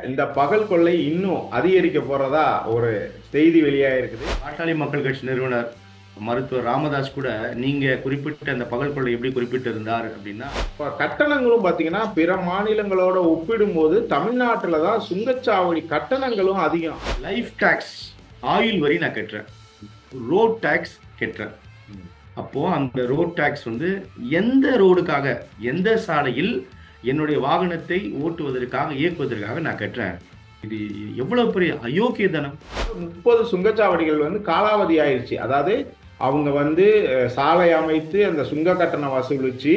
இந்த பகல் கொள்ளை இன்னும் அதிகரிக்க போறதா ஒரு செய்தி வெளியாக இருக்குது. பாட்டாளி மக்கள் கட்சி நிறுவனர் மருத்துவர் ராமதாஸ் கூட நீங்க குறிப்பிட்ட அந்த பகல் கொள்ளை எப்படி குறிப்பிட்டு இருந்தார் அப்படின்னா, இப்ப கட்டணங்களும் பாத்தீங்கன்னா பிற மாநிலங்களோட ஒப்பிடும்போது தமிழ்நாட்டுல தான் சுங்கச்சாவடி கட்டணங்களும் அதிகம். லைஃப் டாக்ஸ், ஆயில் வரி நான் கட்டுறேன், ரோட் டாக்ஸ் கட்டுறேன். அப்போ அந்த ரோட் டாக்ஸ் வந்து எந்த ரோடுக்காக, எந்த சாலையில் என்னுடைய வாகனத்தை ஓட்டுவதற்காக, இயக்குவதற்காக நான் கட்டுறேன். இது எவ்வளவு பெரிய அயோக்கியத்தனம். 30 சுங்கச்சாவடிகள் வந்து காலாவதி ஆயிடுச்சு. அதாவது அவங்க வந்து சாலை அமைத்து அந்த சுங்க கட்டணம் வசூலிச்சு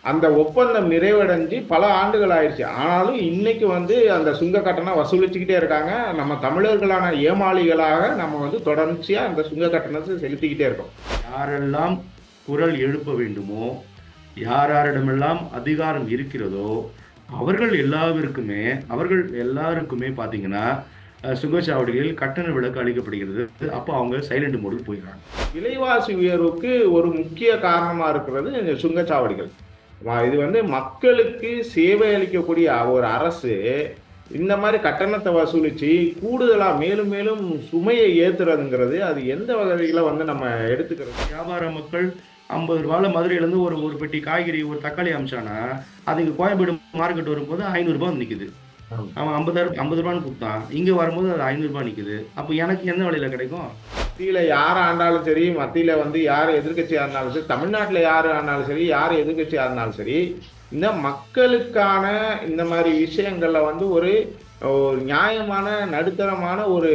அந்த ஒப்பந்தம் நிறைவடைஞ்சு பல ஆண்டுகள் ஆயிடுச்சு. ஆனாலும் இன்னைக்கு வந்து அந்த சுங்க கட்டணம் வசூலிச்சுக்கிட்டே இருக்காங்க. நம்ம தமிழர்களான ஏமாளிகளாக நம்ம வந்து தொடர்ச்சியா அந்த சுங்க கட்டணத்தை செலுத்திக்கிட்டே இருக்கோம். யாரெல்லாம் குரல் எழுப்ப வேண்டுமோ, யாரிடமெல்லாம் அதிகாரம் இருக்கிறதோ அவர்கள் எல்லாருக்குமே பார்த்தீங்கன்னா சுங்கச்சாவடிகளில் கட்டண விலக்கு அளிக்கப்படுகிறது. அப்போ அவங்க சைலண்ட் மோடில் போயிடுறாங்க. விலைவாசி உயர்வுக்கு ஒரு முக்கிய காரணமா இருக்கிறது இந்த சுங்கச்சாவடிகள். இது வந்து மக்களுக்கு சேவை அளிக்கக்கூடிய ஒரு அரசு இந்த மாதிரி கட்டணத்தை வசூலிச்சு கூடுதலா மேலும் மேலும் சுமையை ஏத்துறதுங்கிறது அது எந்த வகையில வந்து நம்ம எடுத்துக்கிறது. வியாபார மக்கள் 50 ரூபாயில் மதுரையிலேருந்து ஒரு ஒரு பெட்டி காய்கறி, ஒரு தக்காளி அமிச்சானா அது இங்கே கோயம்பேடு மார்க்கெட் வரும்போது 500 ரூபாய் வந்து நிற்குது. அவன் 50 ரூபான்னு கொடுத்தான், இங்கே வரும்போது அது 500 ரூபாய் நிற்குது. அப்போ எனக்கு எந்த விலையில் கிடைக்கும்? மத்தியில யார் ஆண்டாலும் சரி, மத்தியில வந்து யார் எதிர்கட்சியா இருந்தாலும் சரி, தமிழ்நாட்டில் யார் ஆனாலும் சரி, யார் எதிர்கட்சியா இருந்தாலும் சரி, இந்த மக்களுக்கான இந்த மாதிரி விஷயங்கள்ல வந்து ஒரு நியாயமான நடுத்தரமான ஒரு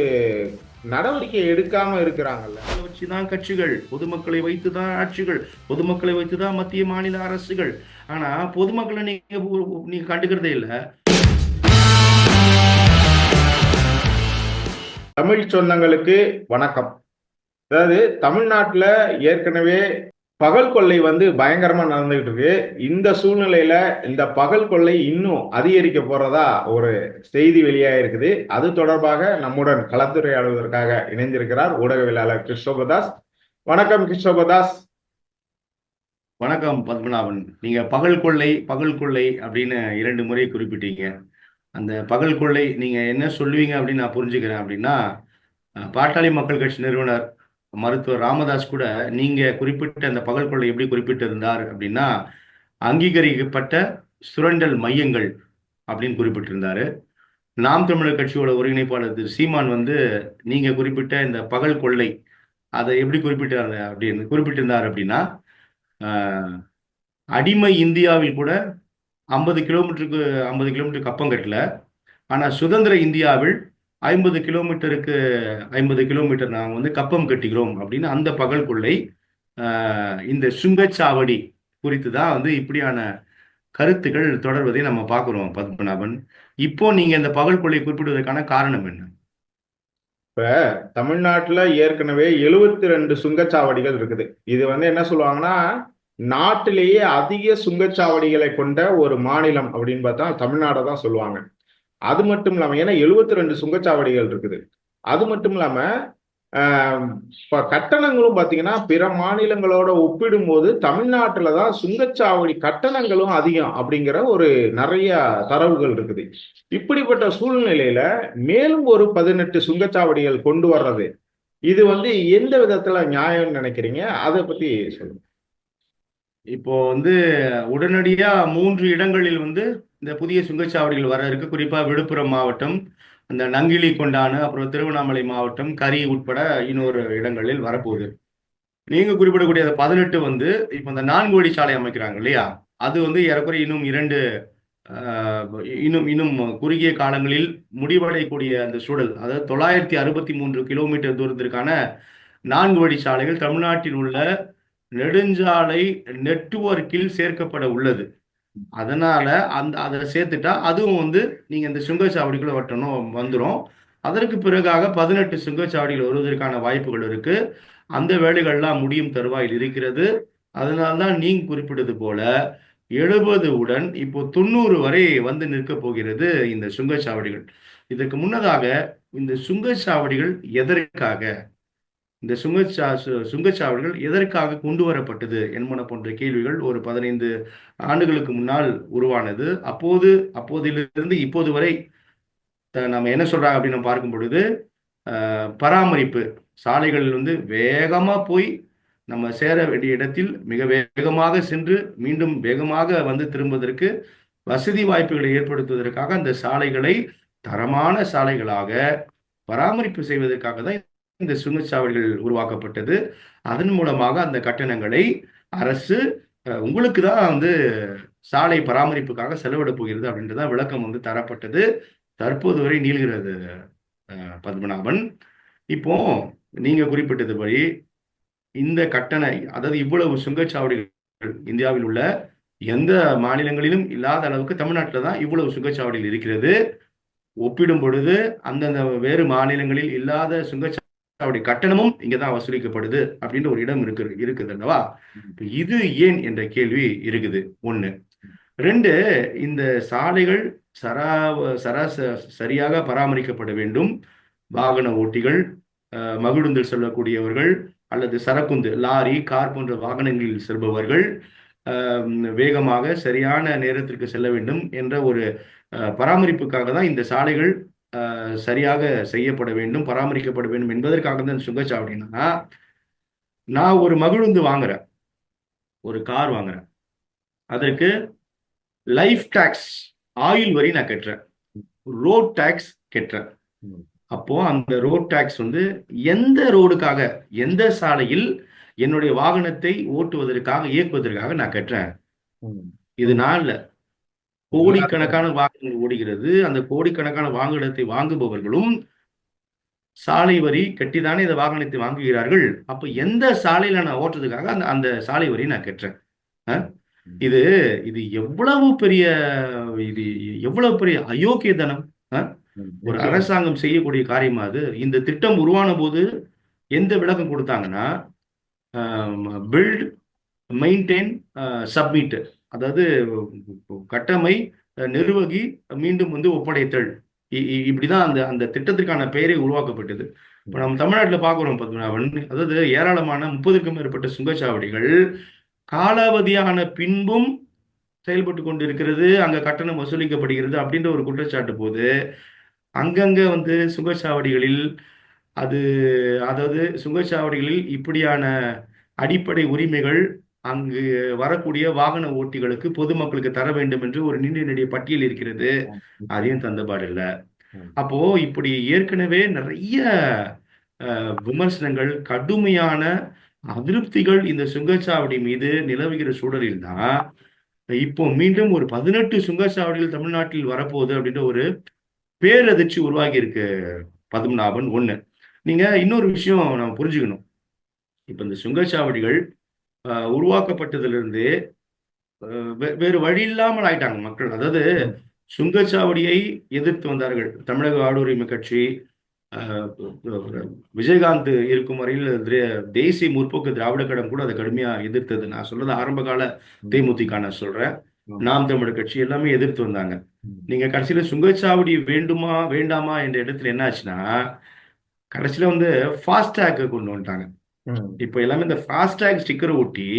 நடவடிக்கை எடுக்காம இருக்கிறாங்கல்ல. வச்சுதான் கட்சிகள், பொதுமக்களை வைத்துதான் ஆட்சிகள், பொதுமக்களை வைத்துதான் மத்திய மாநில அரசுகள். ஆனா பொதுமக்களை நீங்க கண்டுக்கிறதே இல்லை. தமிழ் சொந்தங்களுக்கு வணக்கம். அதாவது தமிழ்நாட்டில் ஏற்கனவே பகல் கொள்ளை வந்து பயங்கரமா நடந்துகிட்டு இருக்கு. இந்த சூழ்நிலையில இந்த பகல் கொள்ளை இன்னும் அதிகரிக்க போறதா ஒரு செய்தி வெளியாக இருக்குது. அது தொடர்பாக நம்முடன் கலந்துரையாடுவதற்காக இணைந்திருக்கிறார் ஊடகவியலாளர் கிறிஸ்டோபதாஸ். வணக்கம் கிறிஸ்டோபதாஸ். வணக்கம் பத்மநாபன். நீங்க பகல் கொள்ளை அப்படின்னு 2 முறை குறிப்பிட்டீங்க. அந்த பகல் கொள்ளை நீங்க என்ன சொல்லுவீங்க அப்படின்னு நான் புரிஞ்சுக்கிறேன். அப்படின்னா பாட்டாளி மக்கள் கட்சி நிறுவனர் மருத்துவர் ராமதாஸ் கூட நீங்க குறிப்பிட்ட அந்த பகல் கொள்ளை எப்படி குறிப்பிட்டு இருந்தார் அப்படின்னா, அங்கீகரிக்கப்பட்ட சுரண்டல் மையங்கள் அப்படின்னு குறிப்பிட்டிருந்தாரு. நாம் தமிழர் கட்சியோட ஒருங்கிணைப்பாளர் திரு சீமான் வந்து நீங்க குறிப்பிட்ட இந்த பகல் கொள்ளை அதை எப்படி குறிப்பிட்டிருந்தார் அப்படின்னா, அடிமை இந்தியாவில் கூட 50 கிலோமீட்டருக்கு கப்பம் கட்டல. ஆனா சுதந்திர இந்தியாவில் 50 கிலோமீட்டர் நாங்கள் வந்து கப்பம் கட்டுகிறோம் அப்படின்னு அந்த பகல் கொள்ளை. இந்த சுங்கச்சாவடி குறித்து தான் வந்து இப்படியான கருத்துக்கள் தொடர்வதை நம்ம பார்க்குறோம் பத்மநாபன். இப்போ நீங்க இந்த பகல் கொள்ளை குறிப்பிடுவதற்கான காரணம் என்ன? இப்ப தமிழ்நாட்டுல ஏற்கனவே 72 சுங்கச்சாவடிகள் இருக்குது. இது வந்து என்ன சொல்லுவாங்கன்னா, நாட்டிலேயே அதிக சுங்கச்சாவடிகளை கொண்ட ஒரு மாநிலம் அப்படின்னு பார்த்தா தமிழ்நாடை தான் சொல்லுவாங்க. அது மட்டும் இல்லாம ஏன்னா 72 சுங்கச்சாவடிகள் இருக்குது. அது மட்டும் இல்லாம இப்ப கட்டணங்களும் பாத்தீங்கன்னா பிற மாநிலங்களோட ஒப்பிடும்போது தமிழ்நாட்டுல தான் சுங்கச்சாவடி கட்டணங்களும் அதிகம் அப்படிங்கிற ஒரு நிறைய தரவுகள் இருக்குது. இப்படிப்பட்ட சூழ்நிலையில மேலும் ஒரு 18 சுங்கச்சாவடிகள் கொண்டு வர்றது இது வந்து எந்த விதத்துல நியாயம்னு நினைக்கிறீங்க? அதை பத்தி சொல்லுங்க. இப்போ வந்து உடனடியா 3 இடங்களில் வந்து இந்த புதிய சுங்கச்சாவடிகள் வர இருக்கு. குறிப்பா விழுப்புரம் மாவட்டம், அந்த நங்கிலி கொண்டானு, அப்புறம் திருவண்ணாமலை மாவட்டம், கரி உட்பட இன்னொரு இடங்களில் வரப்போகுது. நீங்க குறிப்பிடக்கூடிய 18 வந்து இப்போ இந்த 4 வழி சாலை அமைக்கிறாங்க இல்லையா, அது வந்து ஏறக்குறைய இன்னும் இன்னும் குறுகிய காலங்களில் முடிவடையக்கூடிய அந்த சூழல். அதாவது 963 கிலோமீட்டர் தூரத்திற்கான 4 வழி சாலைகள் தமிழ்நாட்டில் உள்ள நெடுஞ்சாலை நெட்வொர்க்கில் சேர்க்கப்பட உள்ளது. அதனால அதை சேர்த்துட்டா அதுவும் வந்து நீங்க இந்த சுங்கச்சாவடிக்குள்ள வந்துடும். அதற்கு பிறகாக 18 சுங்கச்சாவடிகள் வருவதற்கான வாய்ப்புகள் இருக்கு. அந்த வேலைகள்லாம் முடியும் தருவாயில் இருக்கிறது. அதனால்தான் நீங்க குறிப்பிட்டது போல 70 உடன் இப்போ 90 வரை வந்து நிற்க போகிறது இந்த சுங்கச்சாவடிகள். இதற்கு முன்னதாக இந்த சுங்கச்சாவடிகள் எதற்காக, இந்த சுங்கச்சாவடிகள் எதற்காக கொண்டு வரப்பட்டது என்பன போன்ற கேள்விகள் ஒரு 15 ஆண்டுகளுக்கு முன்னால் உருவானது. அப்போதிலிருந்து இப்போது வரை நம்ம என்ன சொல்றாங்க அப்படின்னு நம்ம பார்க்கும் பொழுது பராமரிப்பு, சாலைகள் வந்து வேகமா போய் நம்ம சேர வேண்டிய இடத்தில் மிக வேகமாக சென்று மீண்டும் வேகமாக வந்து திரும்புவதற்கு வசதி வாய்ப்புகளை ஏற்படுத்துவதற்காக அந்த சாலைகளை தரமான சாலைகளாக பராமரிப்பு செய்வதற்காக தான் இந்த சுங்கச்சாவடிகள் உருவாக்கப்பட்டது. அதன் மூலமாக அந்த கட்டணங்களை அரசு உங்களுக்கு தான் வந்து சாலை பராமரிப்புக்காக செலவிட போகிறது அப்படின்றத விளக்கம் வந்து தரப்பட்டது. தற்போது வரை நீள்கிறது பத்மநாபன். இப்போ நீங்க குறிப்பிட்டதுபடி இந்த கட்டண, அதாவது இவ்வளவு சுங்கச்சாவடிகள் இந்தியாவில் உள்ள எந்த மாநிலங்களிலும் இல்லாத அளவுக்கு தமிழ்நாட்டில் தான் இவ்வளவு சுங்கச்சாவடிகள் இருக்கிறது. ஒப்பிடும் பொழுது அந்தந்த வேறு மாநிலங்களில் இல்லாத சுங்கச்சாவடி கட்டணமும் இங்கதான் வசூலிக்கப்படுது அப்படின்ற ஒரு இடம் இருக்குது அல்லவா? இது ஏன் என்ற கேள்வி இருக்குது. ஒண்ணு. ரெண்டு, இந்த சாலைகள் சரியாக பராமரிக்கப்பட வேண்டும். வாகன ஓட்டிகள், மகிழுந்தில் செல்லக்கூடியவர்கள் அல்லது சரக்குந்து, லாரி, கார் போன்ற வாகனங்களில் செல்பவர்கள் வேகமாக சரியான நேரத்திற்கு செல்ல வேண்டும் என்ற ஒரு பராமரிப்புக்காக தான் இந்த சாலைகள் சரியாக செய்யப்பட வேண்டும், பராமரிக்கப்பட வேண்டும் என்பதற்காக தான் சுங்கச்சாவடினா, நான் ஒரு மகிழுந்து வாங்குறேன், ஒரு கார் வாங்குறேன், அதற்கு லைஃப் டாக்ஸ், ஆயில் வரி நான் கட்டுறேன், ரோட் டாக்ஸ் கட்டுறேன். அப்போ அந்த ரோட் டாக்ஸ் வந்து எந்த ரோடுக்காக, எந்த சாலையில் என்னுடைய வாகனத்தை ஓட்டுவதற்காக, இயக்குவதற்காக நான் கட்டுறேன். இது நான் இல்ல, கோடிக்கணக்கான வாகனங்கள் ஓடுகிறது. அந்த கோடிக்கணக்கான வாகனத்தை வாங்குபவர்களும் சாலை வரி கட்டிதானே இந்த வாகனத்தை வாங்குகிறார்கள். அப்ப எந்த சாலையில நான் ஓட்டுறதுக்காக அந்த அந்த சாலை வரி நான் கட்டுறேன். இது இது எவ்வளவு பெரிய, இது எவ்வளவு பெரிய அயோக்கியத்தனம். ஒரு அரசாங்கம் செய்யக்கூடிய காரியமா அது? இந்த திட்டம் உருவான போது எந்த விளக்கம் கொடுத்தாங்கன்னா, பில்ட், மெயின்டைன், சப்மிட், அதாவது கட்டமை, நிர்வகி, மீண்டும் வந்து ஒப்படைத்தல், இப்படிதான் அந்த அந்த திட்டத்திற்கான பெயரை உருவாக்கப்பட்டது. இப்போ நம்ம தமிழ்நாட்டில் பார்க்குறோம் பத்மநாபன், அதாவது ஏராளமான 30க்கும் மேற்பட்ட சுங்கச்சாவடிகள் காலாவதியான பின்பும் செயல்பட்டு கொண்டு இருக்கிறது, அங்க கட்டணம் வசூலிக்கப்படுகிறது அப்படின்ற ஒரு குற்றச்சாட்டு போது அங்கங்க வந்து சுங்கச்சாவடிகளில் அதாவது சுங்கச்சாவடிகளில் இப்படியான அடிப்படை உரிமைகள் அங்கு வரக்கூடிய வாகன ஓட்டிகளுக்கு, பொதுமக்களுக்கு தர வேண்டும் என்று ஒரு நீண்ட பட்டியல் இருக்கிறது. அதையும் தந்தபாடு இல்லை. அப்போ இப்படி ஏற்கனவே நிறைய விமர்சனங்கள், கடுமையான அதிருப்திகள் இந்த சுங்கச்சாவடி மீது நிலவுகிற சூழலில் தான் இப்போ மீண்டும் ஒரு 18 சுங்கச்சாவடிகள் தமிழ்நாட்டில் வரப்போகுது அப்படின்ற ஒரு பேரதிர்ச்சி உருவாகி இருக்கு பத்மநாபன். ஒண்ணு. நீங்க இன்னொரு விஷயம் நம்ம புரிஞ்சுக்கணும். இப்ப இந்த சுங்கச்சாவடிகள் உருவாக்கப்பட்டதிலிருந்து வேறு வழி இல்லாமல் ஆயிட்டாங்க மக்கள். அதாவது சுங்கச்சாவடியை எதிர்த்து வந்தார்கள் தமிழக ஆளுரிமை கட்சி. விஜயகாந்த் இருக்கும் வரையில் தேசிய முற்போக்கு திராவிட கழகம் கூட அதை கடுமையா எதிர்த்தது. நான் சொல்றது ஆரம்ப கால தேமுதிக நான் சொல்றேன். நாம் தமிழர் கட்சி எல்லாமே எதிர்த்து வந்தாங்க. நீங்க கடைசியில சுங்கச்சாவடி வேண்டுமா வேண்டாமா என்ற இடத்துல என்ன ஆச்சுன்னா, கடைசியில வந்து ஃபாஸ்டேக் கொண்டு வந்துட்டாங்க. இப்ப எல்லாமே இந்த ஃபாஸ்டேக் ஸ்டிக்கர் ஒட்டி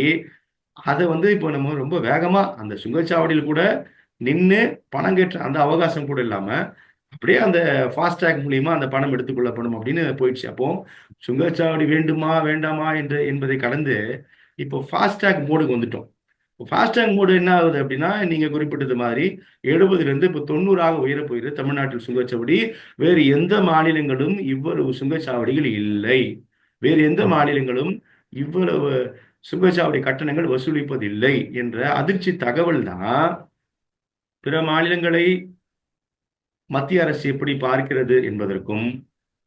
அதை வந்து இப்போ நம்ம ரொம்ப வேகமா அந்த சுங்கச்சாவடியில் கூட நின்று பணம் கேட்ட அந்த அவகாசம் கூட இல்லாம அப்படியே அந்த ஃபாஸ்டேக் மூலியமா அந்த பணம் எடுத்துக்கொள்ளப்படும் அப்படின்னு போயிடுச்சு. அப்போ சுங்கச்சாவடி வேண்டுமா வேண்டாமா என்பதை கடந்து இப்போ ஃபாஸ்டேக் மோடுக்கு வந்துட்டோம். ஃபாஸ்டேக் மோடு என்ன ஆகுது அப்படின்னா, நீங்க குறிப்பிட்டது மாதிரி 70லேருந்து இப்போ 90ஆக உயர போயிருக்கு தமிழ்நாட்டில் சுங்கச்சாவடி. வேறு எந்த மாநிலங்களும் இவ்வளவு சுங்கச்சாவடிகள் இல்லை. வேறு எந்த மாநிலங்களும் இவ்வளவு சுங்கச்சாவடி கட்டணங்கள் வசூலிப்பதில்லை என்ற அதிர்ச்சி தகவல் தான் பிற மாநிலங்களை மத்திய அரசு எப்படி பார்க்கிறது என்பதற்கும்,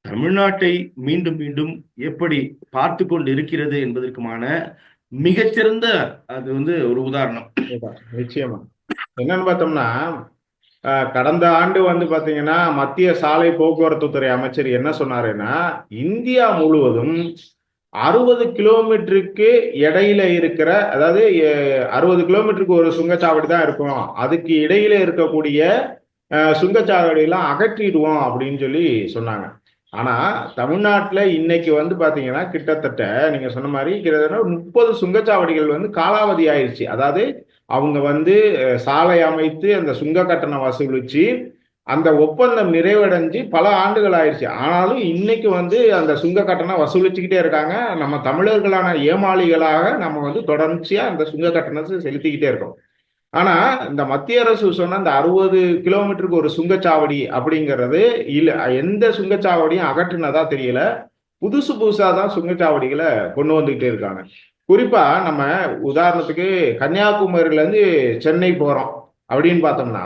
தமிழ்நாட்டை மீண்டும் மீண்டும் எப்படி பார்த்து கொண்டு இருக்கிறது என்பதற்குமான மிகச்சிறந்த அது வந்து ஒரு உதாரணம். நிச்சயமா. என்னன்னு பார்த்தோம்னா, கடந்த ஆண்டு வந்து பாத்தீங்கன்னா மத்திய சாலை போக்குவரத்து துறை அமைச்சர் என்ன சொன்னாருன்னா, இந்தியா முழுவதும் 60 கிலோமீட்டருக்கு இடையில இருக்கிற, அதாவது 60 கிலோமீட்டருக்கு ஒரு சுங்கச்சாவடி தான் இருக்கும், அதுக்கு இடையில இருக்கக்கூடிய சுங்கச்சாவடியெல்லாம் அகற்றிடுவோம் அப்படின்னு சொல்லி சொன்னாங்க. ஆனா தமிழ்நாட்டுல இன்னைக்கு வந்து பாத்தீங்கன்னா கிட்டத்தட்ட நீங்க சொன்ன மாதிரி கிட்டத்தட்ட 30 சுங்கச்சாவடிகள் வந்து காலாவதி ஆயிடுச்சு. அதாவது அவங்க வந்து சாலை அமைத்து அந்த சுங்க கட்டணம் வசூலிச்சு அந்த ஒப்பந்தம் நிறைவடைஞ்சு பல ஆண்டுகள் ஆயிடுச்சு. ஆனாலும் இன்னைக்கு வந்து அந்த சுங்க கட்டணம் வசூலிச்சுக்கிட்டே இருக்காங்க. நம்ம தமிழர்களான ஏமாளிகளாக நம்ம வந்து தொடர்ச்சியா அந்த சுங்க கட்டணத்தை செலுத்திக்கிட்டே இருக்கோம். ஆனா இந்த மத்திய அரசு சொன்ன அந்த 60 கிலோமீட்டருக்கு ஒரு சுங்கச்சாவடி அப்படிங்கிறது இல்ல, எந்த சுங்கச்சாவடியும் அகற்றுனதா தெரியல. புதுசு புதுசா தான் சுங்கச்சாவடிகளை கொண்டு வந்துகிட்டே இருக்காங்க. குறிப்பா நம்ம உதாரணத்துக்கு கன்னியாகுமரியில இருந்து சென்னை போறோம் அப்படின்னு பார்த்தோம்னா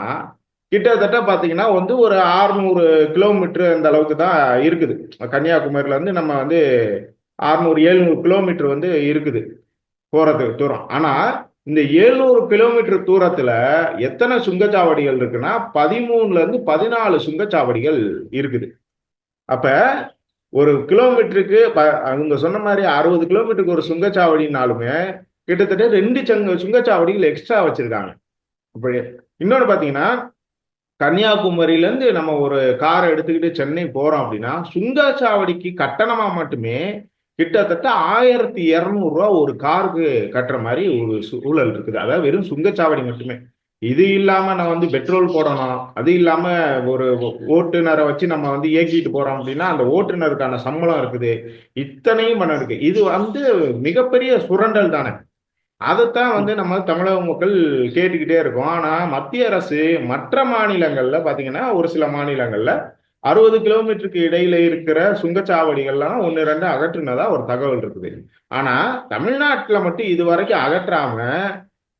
கிட்டத்தட்ட பாத்தீங்கன்னா வந்து ஒரு 600 கிலோமீட்டர் அந்த அளவுக்கு தான் இருக்குது. கன்னியாகுமரியில இருந்து நம்ம வந்து 600 700 கிலோமீட்டர் வந்து இருக்குது போறதுக்கு தூரம். ஆனா இந்த 700 கிலோமீட்டர் தூரத்துல எத்தனை சுங்கச்சாவடிகள் இருக்குன்னா 13ல இருந்து 14 சுங்கச்சாவடிகள் இருக்குது. அப்ப ஒரு கிலோமீட்டருக்கு அவங்க சொன்ன மாதிரி 60 கிலோமீட்டருக்கு ஒரு சுங்கச்சாவடினாலுமே கிட்டத்தட்ட 2 சுங்கச்சாவடிகள் எக்ஸ்ட்ரா வச்சிருக்காங்க. அப்படி இன்னொன்னு பாத்தீங்கன்னா கன்னியாகுமரியில இருந்து நம்ம ஒரு காரை எடுத்துக்கிட்டு சென்னை போறோம் அப்படின்னா சுங்கச்சாவடிக்கு கட்டணமா மட்டுமே கிட்டத்தட்ட 1200 ரூபா ஒரு காருக்கு கட்டுற மாதிரி ஒரு சூழல் இருக்குது. அதாவது வெறும் சுங்கச்சாவடி மட்டுமே. இது இல்லாம நான் வந்து பெட்ரோல் போடணும், அது இல்லாம ஒரு ஓட்டுநரை வச்சு நம்ம வந்து இயக்கிட்டு போறோம் அப்படின்னா அந்த ஓட்டுநருக்கான சம்பளம் இருக்குது. இத்தனையும் பண்ண இருக்கு. இது வந்து மிகப்பெரிய சுரண்டல் தானே. அதைத்தான் வந்து நம்ம தமிழக மக்கள் கேட்டுக்கிட்டே இருக்கோம். ஆனா மத்திய அரசு மற்ற மாநிலங்கள்ல பாத்தீங்கன்னா ஒரு சில மாநிலங்கள்ல 60 கிலோமீட்டருக்கு இடையில இருக்கிற சுங்கச்சாவடிகள்லாம் ஒன்னு ரெண்டு அகற்றுனதா ஒரு தகவல் இருக்குது. ஆனா தமிழ்நாட்டுல மட்டும் இது வரைக்கும் அகற்றாம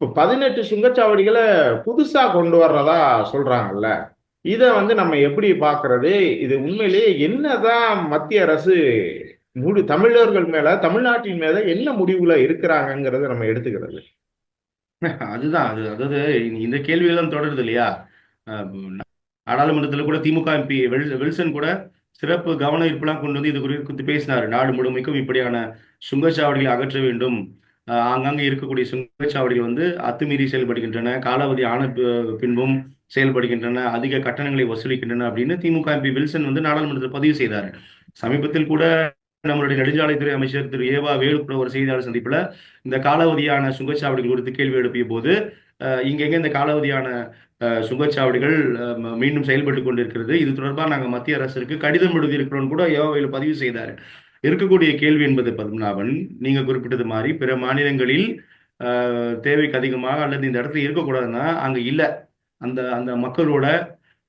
இப்ப 18 சுங்கச்சாவடிகளை புதுசா கொண்டு வர்றதா சொல்றாங்கல்ல. இத வந்து நம்ம எப்படி பாக்குறது? இது உண்மையிலேயே என்னதான் மத்திய அரசு தமிழர்கள் மேல தமிழ்நாட்டின் மேல என்ன முடிவுல இருக்கிறாங்கிறத நம்ம எடுத்துக்கிறது. அதுதான் அது. அதாவது இந்த கேள்வியெல்லாம் தொடருது இல்லையா? அஹ் நாடாளுமன்றத்தில் கூட திமுக எம்பி வில்சன் கூட சிறப்பு கவன ஈர்ப்புலாம் கொண்டு வந்து இது குறித்து பேசினார். நாடு முழுமைக்கும் இப்படியான சுங்கச்சாவடிகளை அகற்ற வேண்டும். ஆங்காங்கே இருக்கக்கூடிய சுங்கச்சாவடிகள் வந்து அத்துமீறி செயல்படுகின்றன, காலாவதி ஆன பின்பும் செயல்படுகின்றன, அதிக கட்டணங்களை வசூலிக்கின்றன அப்படின்னு திமுக எம்பி வில்சன் வந்து நாடாளுமன்றத்தில் பதிவு செய்தார். சமீபத்தில் கூட நம்மளுடைய நெடுஞ்சாலைத்துறை அமைச்சர் திரு ஏவா வேலு கூட ஒரு செய்தியாளர் சந்திப்புல இந்த காலாவதியான சுங்கச்சாவடிகள் குறித்து கேள்வி எழுப்பிய போது இங்கெங்க இந்த காலாவதியான சுங்கச்சாவடிகள் மீண்டும் செயல்பட்டு கொண்டிருக்கிறது, இது தொடர்பாக நாங்கள் மத்திய அரசுக்கு கடிதம் எழுதியிருக்கிறோம் கூட ஏவாவையில் பதிவு செய்தார். இருக்கக்கூடிய கேள்வி என்பது பத்மநாபன், நீங்க குறிப்பிட்டது மாதிரி பிற மாநிலங்களில் தேவைக்கு அதிகமாக அல்லது இந்த இடத்துல இருக்கக்கூடாதுன்னா அங்க இல்லை, அந்த அந்த மக்களோட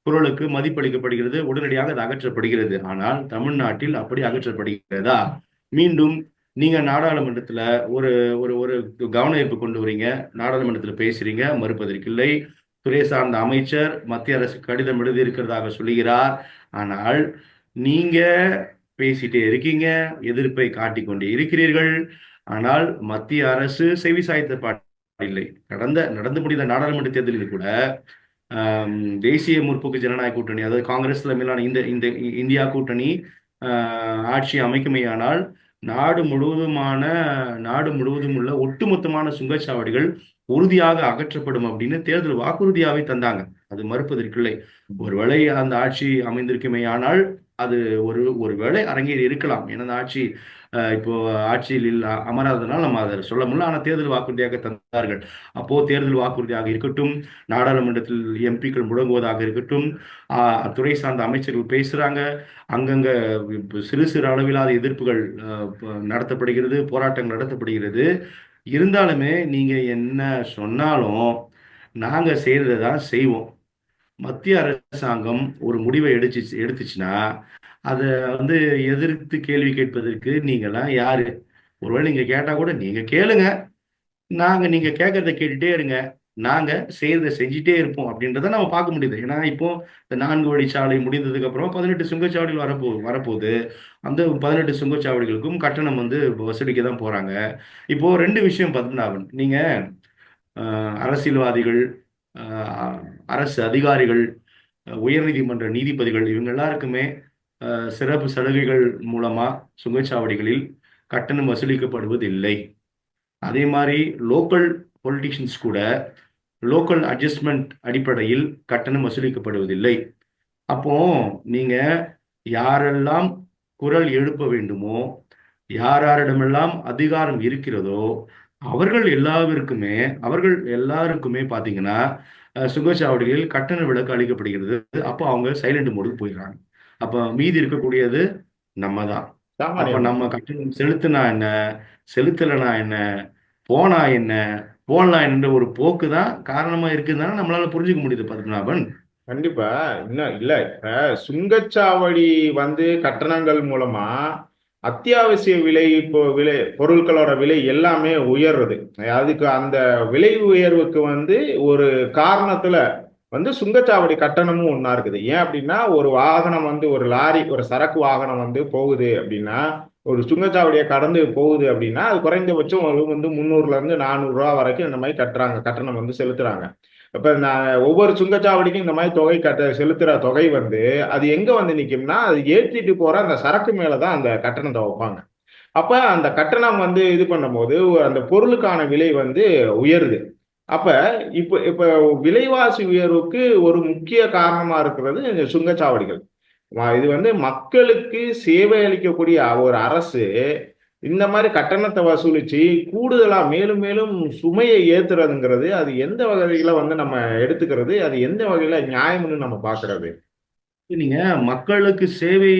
குரலுக்கு மதிப்பளிக்கப்படுகிறது, உடனடியாக அது அகற்றப்படுகிறது. ஆனால் தமிழ்நாட்டில் அப்படி அகற்றப்படுகிறதா? மீண்டும் நீங்க நாடாளுமன்றத்துல ஒரு ஒரு ஒரு கவன ஈர்ப்பு கொண்டு வரீங்க, நாடாளுமன்றத்துல பேசுறீங்க, மறுப்பதற்கில்லை. துறை சார்ந்த அமைச்சர் மத்திய அரசு கடிதம் எழுதியிருக்கிறதாக சொல்லுகிறார். ஆனால் நீங்க பேசிட்டே இருக்கீங்க, எதிர்ப்பை காட்டிக்கொண்டே இருக்கிறீர்கள். ஆனால் மத்திய அரசு செவிசாய்த்த பாடில்லை. நடந்து முடிந்த நாடாளுமன்ற தேர்தலில் கூட தேசிய முற்போக்கு ஜனநாயக கூட்டணி, அதாவது காங்கிரஸ் தலைமையிலான இந்த இந்த இந்தியா கூட்டணி ஆட்சி அமைக்குமையானால் நாடு முழுவதும் உள்ள ஒட்டுமொத்தமான சுங்கச்சாவடிகள் உறுதியாக அகற்றப்படும் அப்படின்னு தேர்தல் வாக்குறுதியாவே தந்தாங்க. அது மறுப்பதற்கில்லை. ஒருவேளை அந்த ஆட்சி அமைந்திருக்குமேயானால் அது ஒருவேளை அரங்கேறி இருக்கலாம். ஏன்னா அந்த ஆட்சி இப்போ ஆட்சியில் அமராதனால் நம்ம அதை சொல்ல முடியல. ஆனால் தேர்தல் வாக்குறுதியாக தந்தார்கள். அப்போ தேர்தல் வாக்குறுதியாக இருக்கட்டும், நாடாளுமன்றத்தில் எம்பிக்கள் முழங்குவதாக இருக்கட்டும், துறை சார்ந்த அமைச்சர்கள் பேசுறாங்க, அங்கங்க சிறு சிறு அளவிலான எதிர்ப்புகள் நடத்தப்படுகிறது, போராட்டங்கள் நடத்தப்படுகிறது. இருந்தாலுமே நீங்க என்ன சொன்னாலும் நாங்க செய்யறதை தான் செய்வோம். மத்திய அரசாங்கம் ஒரு முடிவை எடுத்துச்சுன்னா அதை வந்து எதிர்த்து கேள்வி கேட்பதற்கு நீங்களாம் யாரு? ஒருவேளை நீங்க கேட்டா கூட நீங்க கேளுங்க, நீங்க கேட்கறத கேட்டுட்டே இருங்க, நாங்க செய்யறதை செஞ்சுட்டே இருப்போம் அப்படின்றத நம்ம பார்க்க முடியுது. ஏன்னா இப்போ இந்த 4 வழிச்சாலை முடிந்ததுக்கு அப்புறம் 18 சுங்கச்சாவடிகள் வரப்போகுது. அந்த 18 சுங்கச்சாவடிகளுக்கும் கட்டணம் வந்து வசூலிக்க தான் போறாங்க. இப்போ 2 விஷயம் பத்மநாபன், நீங்க அரசியல்வாதிகள், அரசு அதிகாரிகள், உயர்நீதிமன்ற நீதிபதிகள் இவங்க எல்லாருக்குமே சிறப்பு சலுகைகள் மூலமா சுங்கச்சாவடிகளில் கட்டணம் வசூலிக்கப்படுவதில்லை. அதே மாதிரி லோக்கல் பொலிட்டிஷியன்ஸ் கூட லோக்கல் அட்ஜஸ்ட்மெண்ட் அடிப்படையில் கட்டணம் வசூலிக்கப்படுவதில்லை. அப்போ நீங்க யாரெல்லாம் குரல் எழுப்ப வேண்டுமோ, யாரிடமெல்லாம் அதிகாரம் இருக்கிறதோ அவர்கள் எல்லாருக்குமே பாத்தீங்கன்னா சுங்கச்சாவடிகளில் கட்டண விலக்கு அளிக்கப்படுகிறது. அப்போ அவங்க சைலண்ட் மோடுக்கு போயிடுறாங்க. அப்போ மீதி இருக்கக்கூடியது நம்ம தான். அப்ப சாமானிய நம்ம கட்டணம் செலுத்தினா என்ன, செலுத்தலைனா என்ன, போனா என்ன, போடலாம் என்னன்ற ஒரு போக்கு தான் காரணமா இருக்குதுன்னு நம்மளால புரிஞ்சுக்க முடியுது பத்மநாபன். கண்டிப்பா. இன்னும் இல்ல இப்ப சுங்கச்சாவடி வந்து கட்டணங்கள் மூலமா அத்தியாவசிய விலை இப்போ விலை பொருட்களோட விலை எல்லாமே உயர்றது. அதுக்கு அந்த விலை உயர்வுக்கு வந்து ஒரு காரணத்துல வந்து சுங்கச்சாவடி கட்டணமும் ஒண்ணா இருக்குது. ஏன் அப்படின்னா ஒரு வாகனம் வந்து ஒரு லாரி ஒரு சரக்கு வாகனம் வந்து போகுது அப்படின்னா ஒரு சுங்கச்சாவடியை கடந்து போகுது அப்படின்னா அது குறைந்தபட்சம் ஒரு வந்து 300ல இருந்து 400 ரூபா வரைக்கும் இந்த மாதிரி கட்டுறாங்க கட்டணம் வந்து செலுத்துறாங்க. இப்ப நான் ஒவ்வொரு சுங்கச்சாவடிக்கும் இந்த மாதிரி தொகை செலுத்துற தொகை வந்து அது எங்க வந்து நிக்கும்னா அது ஏற்றிட்டு போற அந்த சரக்கு மேலதான் அந்த கட்டணத்தை வைப்பாங்க. அப்ப அந்த கட்டணம் வந்து இது பண்ணும்போது அந்த பொருளுக்கான விலை வந்து உயருது. அப்ப இப்ப இப்ப விலைவாசி உயர்வுக்கு ஒரு முக்கிய காரணமா இருக்கிறது இந்த சுங்கச்சாவடிகள். இது வந்து மக்களுக்கு சேவை அளிக்கக்கூடிய ஒரு அரசு இந்த மாதிரி கட்டணத்தை வசூலிச்சு கூடுதலா மேலும் மேலும் சுமையை ஏத்துறதுங்கிறது அது எந்த வகையில வந்து நம்ம எடுத்துக்கிறது அது எந்த வகையில நியாயம்னு நம்ம பாக்குறது. நீங்க மக்களுக்கு சேவை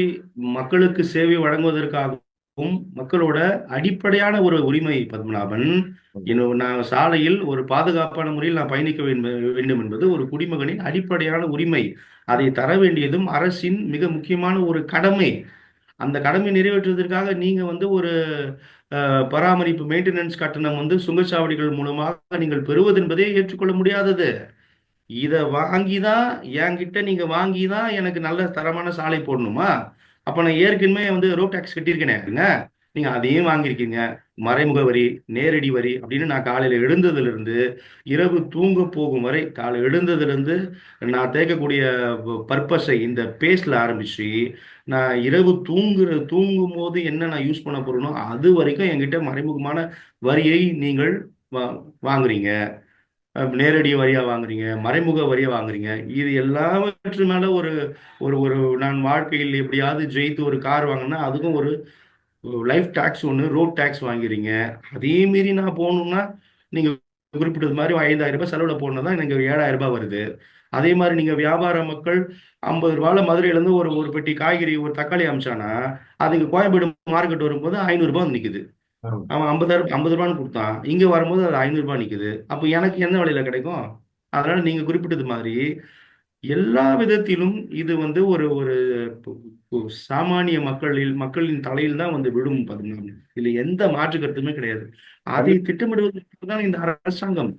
மக்களுக்கு சேவை வழங்குவதற்காகவும் மக்களோட அடிப்படையான ஒரு உரிமை பத்மநாபன். இன்னும் நான் சாலையில் ஒரு பாதுகாப்பான முறையில் நான் பயணிக்க வேண்டும் என்பது ஒரு குடிமகனின் அடிப்படையான உரிமை. அதை தர வேண்டியதும் அரசின் மிக முக்கியமான ஒரு கடமை. அந்த கடமை நிறைவேற்றுவதற்காக நீங்க வந்து ஒரு பராமரிப்பு மெயின்டெனன்ஸ் கட்டணம் வந்து சுங்கச்சாவடிகள் மூலமாக நீங்கள் பெறுவது என்பதே ஏற்றுக்கொள்ள முடியாதது. இத வாங்கி தான் என்கிட்ட நீங்க வாங்கி தான் எனக்கு நல்ல தரமான சாலை போடணுமா? அப்ப நான் ஏற்கனவே வந்து ரோட் டாக்ஸ் கட்டியிருக்கேனேங்க. நீங்க அதையும் வாங்கியிருக்கீங்க. மறைமுக வரி, நேரடி வரி அப்படின்னு நான் காலையில எழுந்ததிலிருந்து இரவு தூங்க போகும் வரை காலை எழுந்ததிலிருந்து நான் தேய்க்கக்கூடிய பர்பஸை இந்த பேஸ்ட்ல ஆரம்பிச்சு நான் இரவு தூங்கும் போது என்ன நான் யூஸ் பண்ண போறேனோ அது வரைக்கும் என்கிட்ட மறைமுகமான வரியை நீங்கள் வாங்குறீங்க. நேரடி வரியா வாங்குறீங்க, மறைமுக வரியா வாங்குறீங்க. இது எல்லாவற்று மேல ஒரு ஒரு ஒரு நான் வாழ்க்கையில் எப்படியாவது ஜெயித்து ஒரு கார் வாங்கினா அதுக்கும் ஒரு லைஃப் டாக்ஸ் ஒன்று ரோட் டாக்ஸ் வாங்கிறீங்க. அதே மீறி நான் போகணும்னா நீங்க குறிப்பிட்டது மாதிரி 5,000 ரூபாய் செலவுல போடணும் தான் எனக்கு 7,000 ரூபாய் வருது. அதே மாதிரி நீங்க வியாபார மக்கள் 50 ரூபாயில மதுரையில இருந்து ஒரு ஒரு பெட்டி காய்கறி ஒரு தக்காளி அமிச்சானா அது இங்க கோயம்பேடு மார்க்கெட் வரும்போது 500 ரூபாய் வந்து நிக்குது. ஆமா. அவன் 50 ரூபான்னு கொடுத்தான், இங்க வரும்போது அது 500 ரூபாய் நிக்குது. அப்போ எனக்கு எந்த விலையில கிடைக்கும்? அதனால நீங்க குறிப்பிட்டது மாதிரி எல்லா விதத்திலும் இது வந்து ஒரு ஒரு சாமானிய மக்களின் தலையில் தான் வந்து விடும் பதினாறு. இதுல எந்த மாற்று கருத்துமே கிடையாது. அதை கண்டிப்பா. திட்டமிடுவதற்கு தான் இந்த அரசாங்கம்.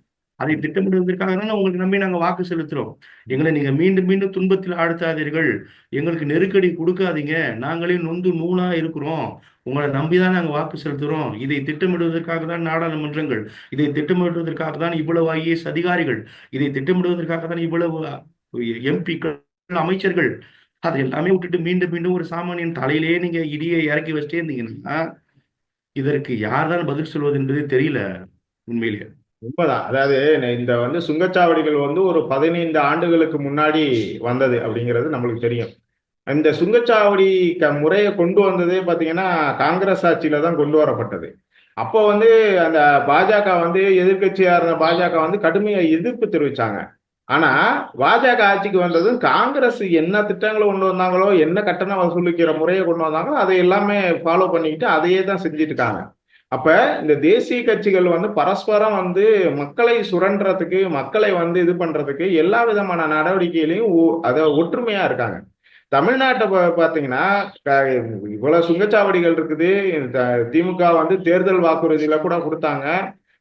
அதை திட்டமிடுவதற்காக தான் உங்களுக்கு நம்பி நாங்க வாக்கு செலுத்துறோம். எங்களை நீங்க மீண்டும் மீண்டும் துன்பத்தில் ஆழ்த்தாதீர்கள், எங்களுக்கு நெருக்கடி கொடுக்காதீங்க, நாங்களே நொந்து நூலா இருக்கிறோம், உங்களை நம்பிதான் நாங்க வாக்கு செலுத்துறோம். இதை திட்டமிடுவதற்காக தான் நாடாளுமன்றங்கள், இதை திட்டமிடுவதற்காக தான் இவ்வளவு ஐஏஎஸ் அதிகாரிகள், இதை திட்டமிடுவதற்காக தான் இவ்வளவு எம்பிக்கள், அமைச்சர்கள். அதை எல்லாமே விட்டுட்டு மீண்டும் மீண்டும் ஒரு சாமானியன் தலையிலேயே நீங்க இடியை இறக்கி வச்சுட்டே இருந்தீங்கன்னா இதற்கு யார்தான் பதில் சொல்வது என்பதே தெரியல உண்மையிலேயே. உண்மைதான். அதாவது இந்த வந்து சுங்கச்சாவடிகள் வந்து ஒரு 15 ஆண்டுகளுக்கு முன்னாடி வந்தது அப்படிங்கிறது நம்மளுக்கு தெரியும். இந்த சுங்கச்சாவடி முறையை கொண்டு வந்ததே பாத்தீங்கன்னா காங்கிரஸ் ஆட்சியில தான் கொண்டு வரப்பட்டது. அப்போ வந்து அந்த பாஜக வந்து எதிர்க்கட்சியா இருந்த பாஜக வந்து கடுமையா எதிர்ப்பு தெரிவிச்சாங்க. ஆனா பாஜக ஆட்சிக்கு வந்ததும் காங்கிரஸ் என்ன திட்டங்களை கொண்டு வந்தாங்களோ என்ன கட்டணம் வசூலிக்கிற முறையை கொண்டு வந்தாங்களோ அதை எல்லாமே ஃபாலோ பண்ணிக்கிட்டு அதையே தான் செஞ்சுட்டு இருக்காங்க. அப்ப இந்த தேசிய கட்சிகள் வந்து பரஸ்பரம் வந்து மக்களை சுரண்டுறதுக்கு மக்களை வந்து இது பண்றதுக்கு எல்லா விதமான நடவடிக்கையிலையும் அத ஒற்றுமையா இருக்காங்க. தமிழ்நாட்டை பாத்தீங்கன்னா இவ்வளவு சுங்கச்சாவடிகள் இருக்குது. திமுக வந்து தேர்தல் வாக்குறுதியில கூட கொடுத்தாங்க,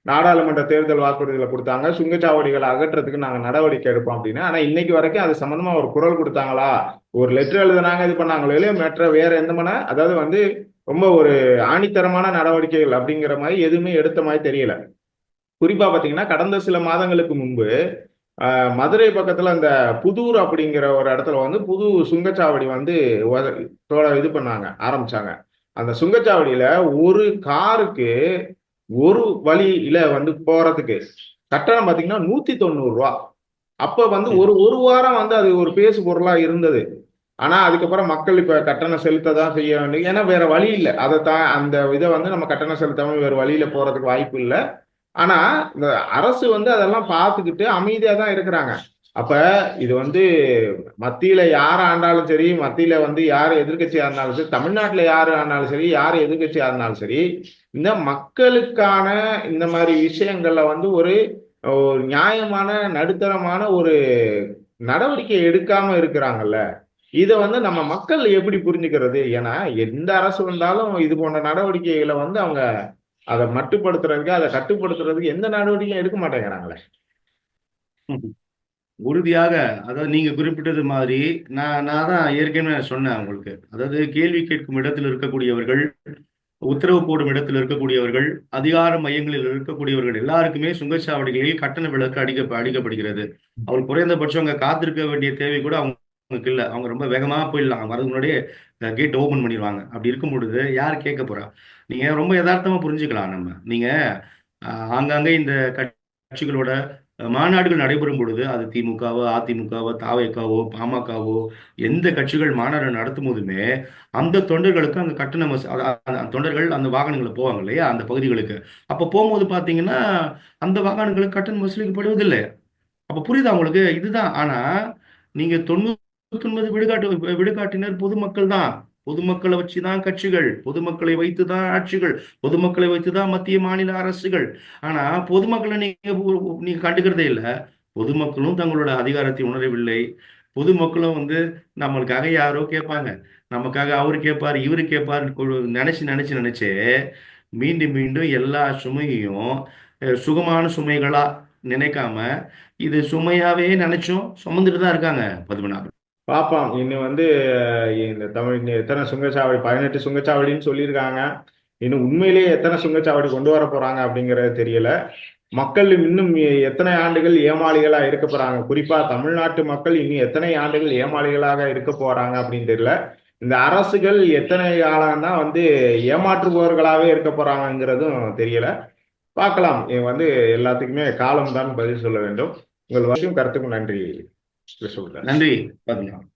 நாடாளுமன்ற தேர்தல் வாக்குறுதியில கொடுத்தாங்க சுங்கச்சாவடிகளை அகற்றதுக்கு நாங்க நடவடிக்கை எடுப்போம் அப்படின்னு. ஆனா இன்னைக்கு வரைக்கும் அது சம்பந்தமா ஒரு குரல் கொடுத்தாங்களா, ஒரு லெட்டர் எழுதுனாங்க, இது பண்ணாங்களோ இல்லையோ மற்ற வேற எந்த அதாவது வந்து ரொம்ப ஒரு ஆணித்தரமான நடவடிக்கைகள் அப்படிங்கிற மாதிரி எதுவுமே எடுத்த மாதிரி தெரியல. குறிப்பா பாத்தீங்கன்னா கடந்த சில மாதங்களுக்கு முன்பு மதுரை பக்கத்துல அந்த புதூர் அப்படிங்கிற ஒரு இடத்துல வந்து புது சுங்கச்சாவடி வந்து இது பண்ணாங்க, ஆரம்பிச்சாங்க. அந்த சுங்கச்சாவடியில ஒரு காருக்கு ஒரு வழியில வந்து போறதுக்கு கட்டணம் பாத்தீங்கன்னா 190 ரூபா. அப்ப வந்து ஒரு ஒரு வாரம் வந்து அது ஒரு பேசு பொருளா இருந்தது. ஆனா அதுக்கப்புறம் மக்கள் இப்ப கட்டணம் செலுத்ததான் செய்ய வேண்டும், ஏன்னா வேற வழி இல்லை. அதை தான் அந்த இதை வந்து நம்ம கட்டணம் செலுத்தாம வேற வழியில போறதுக்கு வாய்ப்பு இல்லை. ஆனா இந்த அரசு வந்து அதெல்லாம் பார்த்துக்கிட்டு அமைதியா தான் இருக்கிறாங்க. அப்ப இது வந்து மத்தியில யார் ஆண்டாலும் சரி, மத்தியில வந்து யார் எதிர்க்கட்சியா இருந்தாலும் சரி, தமிழ்நாட்டுல யார் ஆண்டாலும் சரி, யார் எதிர்க்கட்சியா இருந்தாலும் சரி, இந்த மக்களுக்கான இந்த மாதிரி விஷயங்கள்ல வந்து ஒரு நியாயமான, நடுத்தரமான ஒரு நடவடிக்கை எடுக்காம இருக்கிறாங்கல்ல. இத வந்து நம்ம மக்கள் எப்படி புரிஞ்சுக்கிறது? ஏன்னா, எந்த அரசு வந்தாலும் இது போன்ற நடவடிக்கைகள வந்து அவங்க அத மட்டுப்படுத்துறதுக்கு, அத கட்டுப்படுத்துறதுக்கு எந்த நடவடிக்கையும் எடுக்க மாட்டேங்கிறாங்களே. ம். உறுதியாக, அதாவது நீங்க குறிப்பிட்டது மாதிரி, நான் தான் ஏற்கனவே சொன்னேன் உங்களுக்கு. அதாவது கேள்வி கேட்கும் இடத்தில் இருக்கக்கூடியவர்கள், உத்தரவு போடும் இடத்தில் இருக்கக்கூடியவர்கள், அதிகார மையங்களில் இருக்கக்கூடியவர்கள் எல்லாருக்குமே சுங்கச்சாவடிகளில் கட்டண விலக்கு அளிக்கப்படுகிறது. அவர் குறைந்தபட்சம் அங்க காத்திருக்க வேண்டிய தேவை கூட அவங்களுக்கு இல்ல. அவங்க ரொம்ப வேகமா போயிடலாம். வரதுக்கு முன்னாடியே கேட் ஓபன் பண்ணிருவாங்க. அப்படி இருக்கும் பொழுது யார் கேட்க போறா? நீங்க ரொம்ப எதார்த்தமா புரிஞ்சுக்கலாம் நம்ம. நீங்க ஆங்காங்கே இந்த கட்சிகளோட மாநாடுகள் நடைபெறும் பொழுது, அது திமுகவோ, அதிமுகவோ, தாவேக்காவோ, பாமகவோ எந்த கட்சிகள் மாநாடு நடத்தும் போதுமே, அந்த தொண்டர்களுக்கு அங்க கட்டணம் அந்த தொண்டர்கள் அந்த வாகனங்கள்ல போவாங்க இல்லையா? அந்த பகுதிகளுக்கு. அப்ப போம்போது பார்த்தீங்கன்னா, அந்த வாகனங்களுக்கு கட்டணம் வசூலிக்கப்படுவதில்லை. அப்ப புரியுதா உங்களுக்கு? இதுதான். ஆனா, நீங்க 99 விழுக்காட்டினர் பொதுமக்கள் தான். பொதுமக்கள வச்சு தான் கட்சிகள், பொதுமக்களை வைத்து தான் ஆட்சிகள், பொதுமக்களை வைத்து தான் மத்திய, மாநில அரசுகள். ஆனா, பொதுமக்கள நீங்க கண்டுக்கிறதே இல்ல. பொதுமக்களும் தங்களோட அதிகாரத்தை உணரவில்லை. பொதுமக்களும் வந்து நம்மளுக்காக யாரோ கேட்பாங்க. நமக்காக அவரு கேட்பாரு, இவரு கேட்பாருன்னு நெனச்சே, மீண்டும் மீண்டும் எல்லா சுமையையும் சுகமான சுமைகளா நினைக்காம, இது சுமையாவே நெனச்சும் சுமந்துட்டு தான் இருக்காங்க பத்மநாபன். பார்ப்போம். இன்னும் வந்து இந்த தமிழ் இன்னும் எத்தனை சுங்கச்சாவடி 18 சுங்கச்சாவடின்னு சொல்லியிருக்காங்க. இன்னும் உண்மையிலேயே எத்தனை சுங்கச்சாவடி கொண்டு வர போறாங்க அப்படிங்கிறது தெரியல. மக்கள் இன்னும் எத்தனை ஆண்டுகள் ஏமாளிகளா இருக்க போறாங்க? குறிப்பா தமிழ்நாட்டு மக்கள் இன்னும் எத்தனை ஆண்டுகள் ஏமாளிகளாக இருக்க போறாங்க அப்படின்னு தெரியல. இந்த அரசுகள் எத்தனை காலம் தான் வந்து ஏமாற்றுபவர்களாவே இருக்க போறாங்கங்கிறதும் தெரியல. பார்க்கலாம். இது வந்து எல்லாத்துக்குமே காலம் தான் பதில் சொல்ல வேண்டும். உங்கள் வரைக்கும் கருத்துக்கும் நன்றி. கிருஷ்ணகுமார். நன்றி பத்மநாபன்.